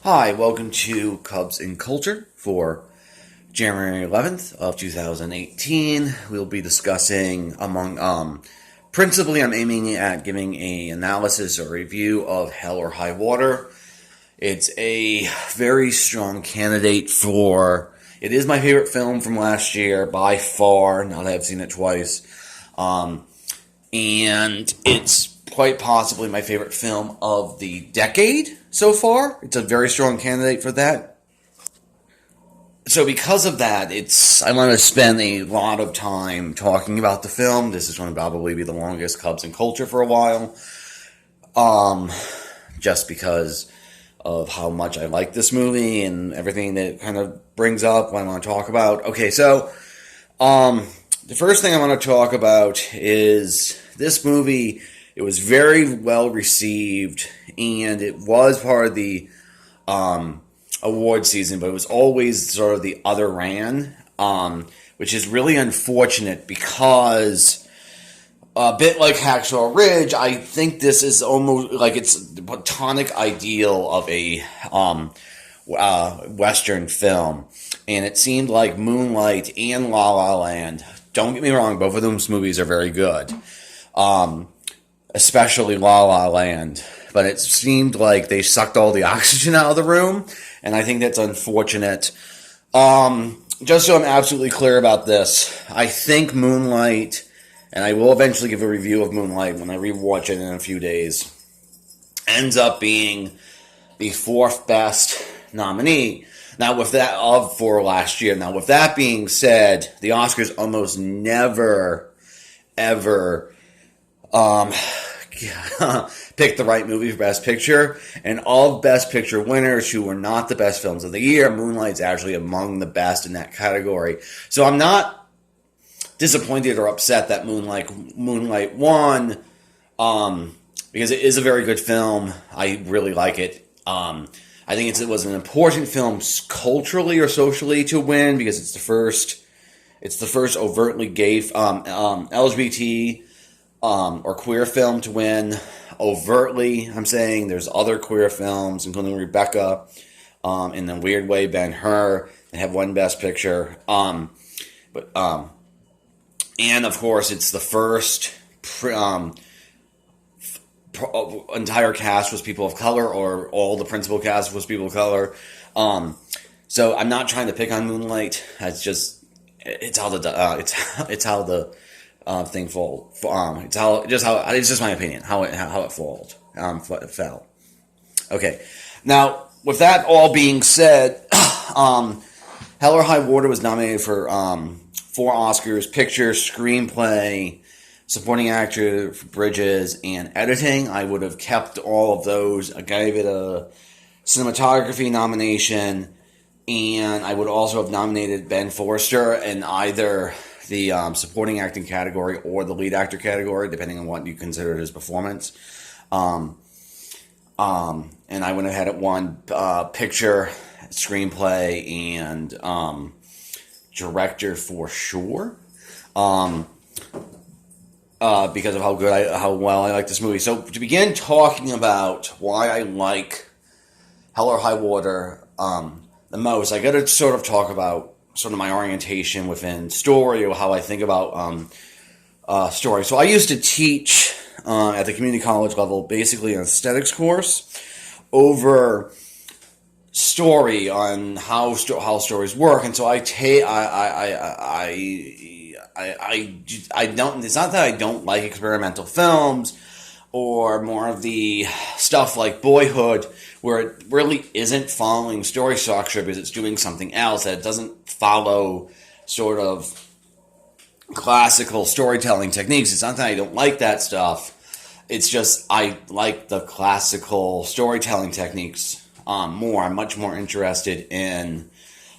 Hi, welcome to Cubs in Culture for January 11th of 2018. We'll be discussing principally I'm aiming at giving a analysis or review of Hell or High Water. It's a very strong candidate it is my favorite film from last year by far, now that I've seen it twice. And it's quite possibly my favorite film of the decade so far. It's a very strong candidate for that. So because of that, I want to spend a lot of time talking about the film. This is going to probably be the longest Cubs in Culture for a while. Just because of how much I like this movie and everything that it kind of brings up what I want to talk about. Okay, so the first thing I want to talk about is this movie. It was very well received, and it was part of the award season, but it was always sort of the other ran, which is really unfortunate because a bit like Hacksaw Ridge, I think this is almost like it's the platonic ideal of a Western film, and it seemed like Moonlight and La La Land. Don't get me wrong, both of those movies are very good. Especially La La Land, but it seemed like they sucked all the oxygen out of the room, and I think that's unfortunate. Just so I'm absolutely clear about this, I think Moonlight, and I will eventually give a review of Moonlight when I rewatch it in a few days, ends up being the fourth best nominee. Now, with that for last year. Now, with that being said, the Oscars almost never, ever pick the right movie for Best Picture, and all Best Picture winners who were not the best films of the year, Moonlight's actually among the best in that category. So I'm not disappointed or upset that Moonlight won, because it is a very good film. I really like it. I think it was an important film culturally or socially to win because it's the first overtly gay LGBT or queer film to win overtly. I'm saying there's other queer films, including Rebecca, and then Weird Way, Ben-Hur, that have won Best Picture. And of course, it's the first entire cast was people of color, or all the principal cast was people of color. So I'm not trying to pick on Moonlight. It's just how the thing fall. It's just my opinion how it fell. Okay, now with that all being said, Hell or High Water was nominated for 4 Oscars: picture, screenplay, supporting actor for Bridges, and editing. I would have kept all of those. I gave it a cinematography nomination, and I would also have nominated Ben Foster in either the supporting acting category or the lead actor category, depending on what you consider his performance. And I would have had it won picture, screenplay, and director for sure. Because of how well I like this movie. So to begin talking about why I like Hell or High Water the most, I got to sort of talk about sort of my orientation within story, or how I think about story. So I used to teach at the community college level, basically an aesthetics course over story, on how stories work, and so I don't. It's not that I don't like experimental films or more of the stuff like Boyhood, where it really isn't following story structure because it's doing something else, that it doesn't follow sort of classical storytelling techniques. It's not that I don't like that stuff. It's just I like the classical storytelling techniques more. I'm much more interested in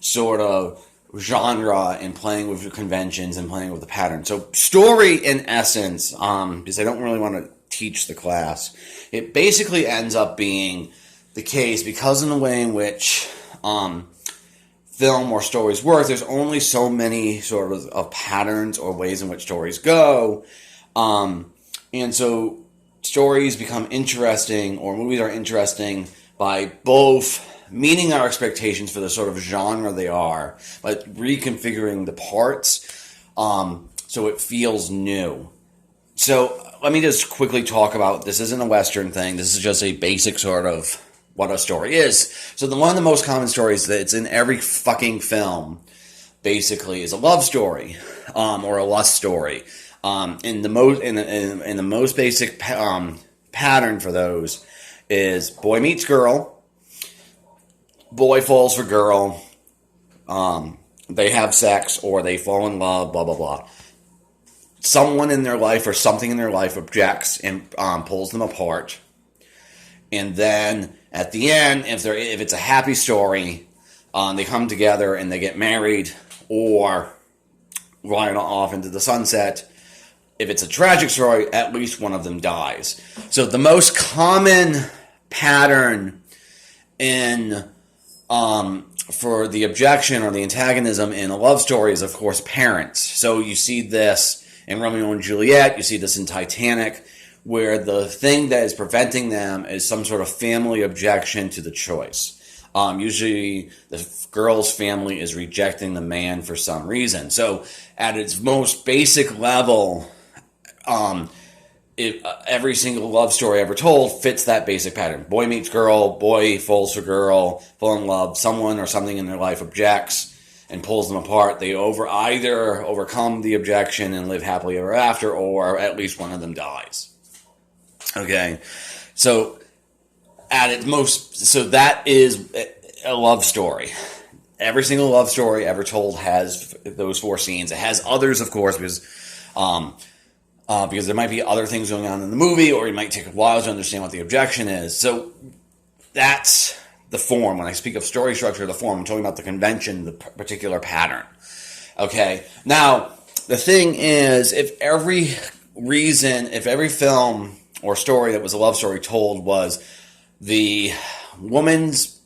sort of genre and playing with the conventions and playing with the patterns. So story, in essence, because I don't really want to teach the class, it basically ends up being the case because in the way in which film or stories work, there's only so many sort of patterns or ways in which stories go. And so stories become interesting, or movies are interesting, by both meeting our expectations for the sort of genre they are, but reconfiguring the parts so it feels new. So let me just quickly talk about, this isn't a Western thing, this is just a basic sort of what a story is. So one of the most common stories that's in every fucking film basically is a love story or a lust story. In the most basic pattern for those is boy meets girl, boy falls for girl, they have sex or they fall in love, blah blah blah. Someone in their life or something in their life objects and pulls them apart, and then at the end, if it's a happy story, they come together and they get married or ride off into the sunset. If it's a tragic story, at least one of them dies. So the most common pattern in for the objection or the antagonism in a love story is, of course, parents. So you see this in Romeo and Juliet, you see this in Titanic, where the thing that is preventing them is some sort of family objection to the choice. Usually the girl's family is rejecting the man for some reason. So at its most basic level, every single love story ever told fits that basic pattern. Boy meets girl, boy falls for girl, fall in love, someone or something in their life objects and pulls them apart. They either overcome the objection and live happily ever after, or at least one of them dies. Okay, so that is a love story. Every single love story ever told has those four scenes. It has others, of course, because there might be other things going on in the movie, or it might take a while to understand what the objection is. So that's the form. When I speak of story structure, the form, I'm talking about the convention, the particular pattern. Okay, now the thing is, if every film or story that was a love story told was the woman's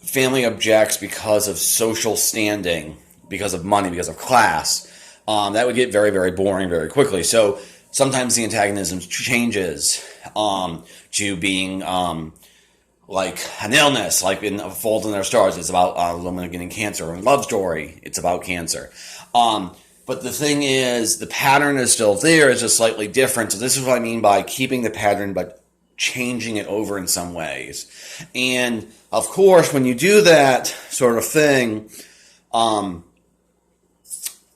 family objects because of social standing, because of money, because of class, that would get very, very boring very quickly. So sometimes the antagonism changes to being like an illness, like in A Fault in Our Stars, it's about a woman getting cancer. In Love Story, it's about cancer. But the thing is, the pattern is still there, it's just slightly different. So this is what I mean by keeping the pattern, but changing it over in some ways. And of course, when you do that sort of thing,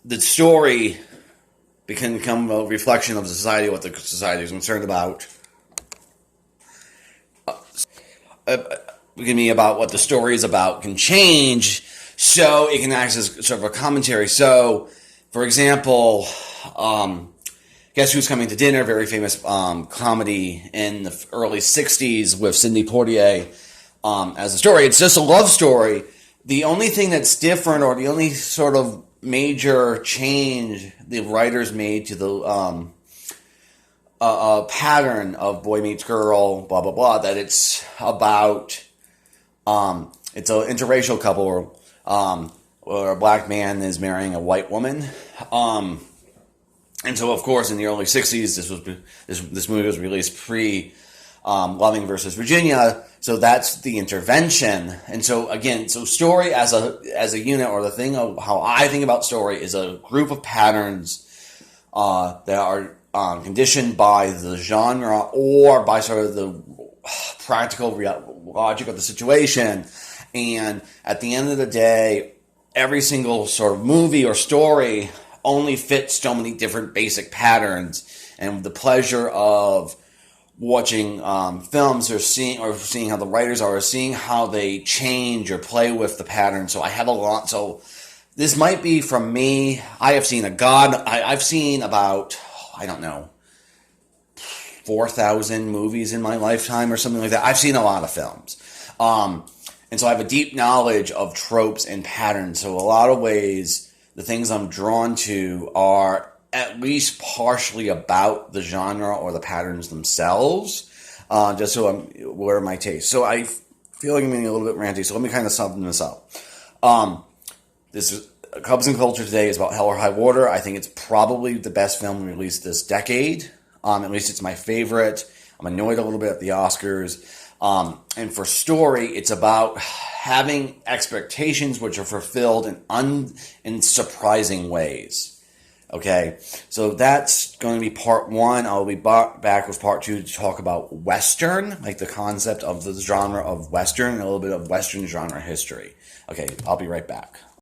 the story can become a reflection of society, what the society is concerned about. It can be about what the story is about, can change, so it can act as sort of a commentary. So, for example, Guess Who's Coming to Dinner, very famous comedy in the early 60s with Sidney Poitier as a story. It's just a love story. The only thing that's different, or the only sort of major change the writers made to the pattern of boy meets girl, blah, blah, blah, that it's about, it's an interracial couple where a black man is marrying a white woman. And so, of course, in the early 60s, this movie was released pre Loving versus Virginia, so that's the intervention. And so, again, story as a unit, or the thing of how I think about story, is a group of patterns that are conditioned by the genre or by sort of the practical logic of the situation. And at the end of the day, every single sort of movie or story only fits so many different basic patterns, and the pleasure of watching films or seeing how the writers are, or seeing how they change or play with the pattern. So I have a lot. So this might be from me. I have seen I've seen about, I don't know, 4,000 movies in my lifetime or something like that. I've seen a lot of films. And so I have a deep knowledge of tropes and patterns. So a lot of ways, the things I'm drawn to are at least partially about the genre or the patterns themselves, just so where my taste. So I feel like I'm getting a little bit ranty, so let me kind of sum this up. This is Cubs and Culture Today is about Hell or High Water. I think it's probably the best film released this decade. At least it's my favorite. I'm annoyed a little bit at the Oscars. And for story, it's about having expectations which are fulfilled in surprising ways. Okay, so that's going to be part one. I'll be back with part two to talk about Western, like the concept of the genre of Western, and a little bit of Western genre history. Okay, I'll be right back.